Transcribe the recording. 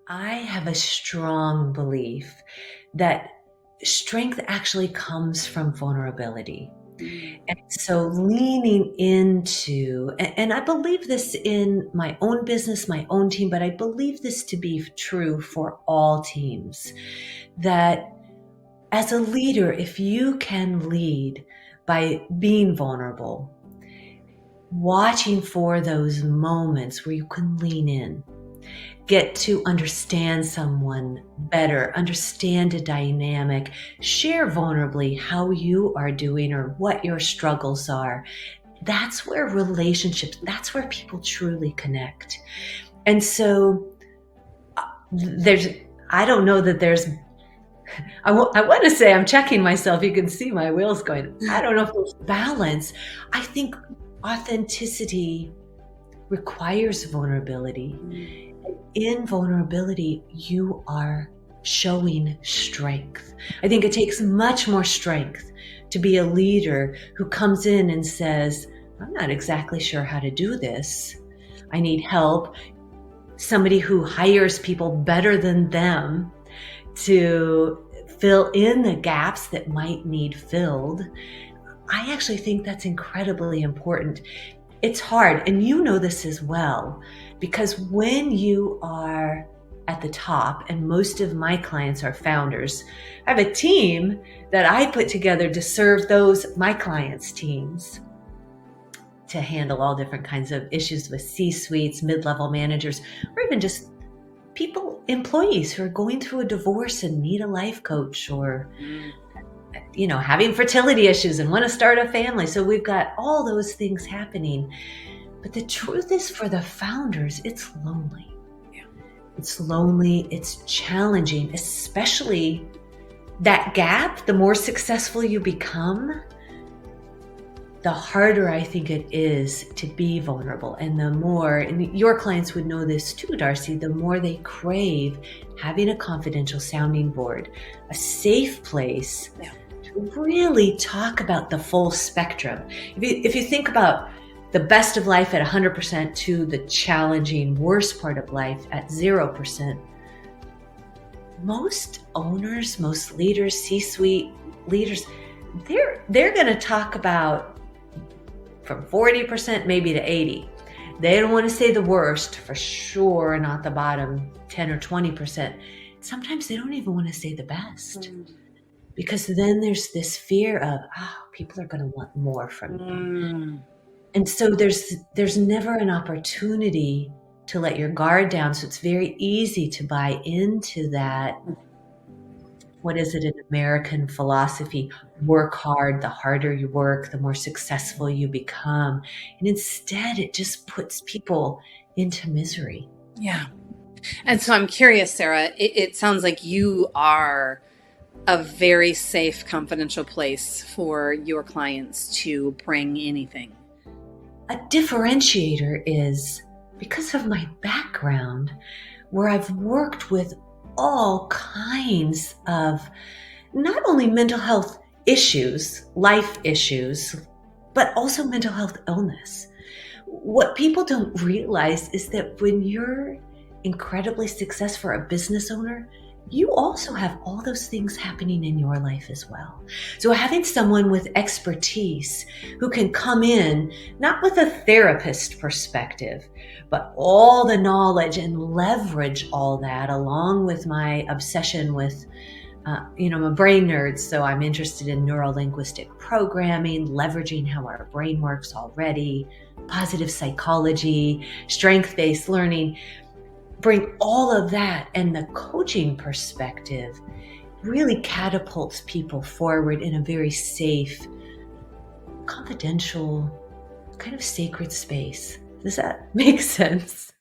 I have a strong belief that strength actually comes from vulnerability. And so leaning into, and I believe this in my own business, my own team, but I believe this to be true for all teams, that as a leader, if you can lead by being vulnerable, watching for those moments where you can lean in, get to understand someone better, understand a dynamic, share vulnerably how you are doing or what your struggles are. That's where relationships, that's where people truly connect. And so I don't know that I want to say I'm checking myself. You can see my wheels going. I don't know if there's balance. I think authenticity requires vulnerability. In vulnerability, you are showing strength. I think it takes much more strength to be a leader who comes in and says, I'm not exactly sure how to do this. I need help. Somebody who hires people better than them to fill in the gaps that might need filled. I actually think that's incredibly important. It's hard, and you know this as well, because when you are at the top, and most of my clients are founders, I have a team that I put together to serve my clients' teams, to handle all different kinds of issues with C-suites, mid-level managers, or even just employees who are going through a divorce and need a life coach, or having fertility issues and want to start a family. So we've got all those things happening. But the truth is, for the founders, it's lonely. Yeah. It's lonely. It's challenging, especially that gap. The more successful you become, the harder I think it is to be vulnerable. And the more, and your clients would know this too, Darcy, the more they crave having a confidential sounding board, a safe place to really talk about the full spectrum. If you think about the best of life at 100% to the challenging, worst part of life at 0%, most owners, most leaders, C-suite leaders, they're going to talk about from 40% maybe to 80. They don't want to say the worst, for sure, not the bottom 10 or 20%. Sometimes they don't even want to say the best, because then there's this fear of, people are going to want more from me. And so there's never an opportunity to let your guard down. So it's very easy to buy into that. What is it in American philosophy? Work hard. The harder you work, the more successful you become. And instead, it just puts people into misery. Yeah. And so I'm curious, Sarah, it sounds like you are a very safe, confidential place for your clients to bring anything. A differentiator is, because of my background, where I've worked with all kinds of not only mental health issues, life issues, but also mental health illness. What people don't realize is that when you're incredibly successful, a business owner, you also have all those things happening in your life as well. So having someone with expertise who can come in, not with a therapist perspective, but all the knowledge and leverage all that, along with my obsession with, I'm a brain nerd, so I'm interested in neuro-linguistic programming, leveraging how our brain works already, positive psychology, strength-based learning. Bring all of that, and the coaching perspective really catapults people forward in a very safe, confidential, kind of sacred space. Does that make sense?